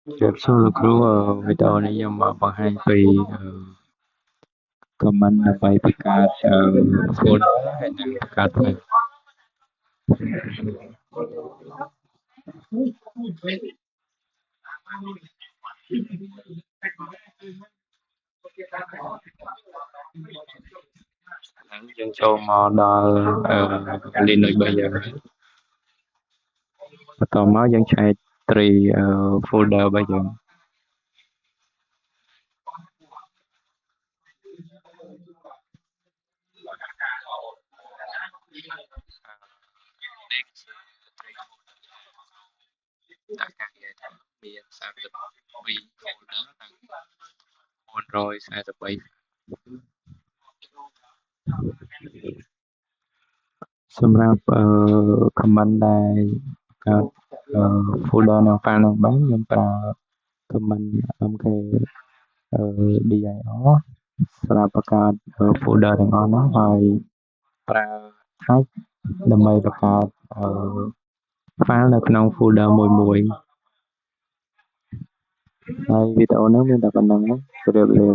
Chụp solo crew video này nhưng mà bằng hai tùy comment là phảiประกาศfolder ให้หนึ่งประกาศไปหลังยังโชว์มาดอลลินเลยbây giờ vàต่อมายังใช้3 folder bây giờ tất cả hệ thống miền 32 folder ทั้ง138សម្រាប់comment ដែលកើត folder នៅ file នឹងបានខ្ញុំប្រើ comment mk dir សម្រាប់បង្កើត folder ទាំងអស់នោះហើយប្រើ tag ដើម្បីបង្កើត file នៅក្នុង folder មួយៗហើយវីដេអូនេះមានតែប៉ុណ្្នឹងណាជម្រាបលា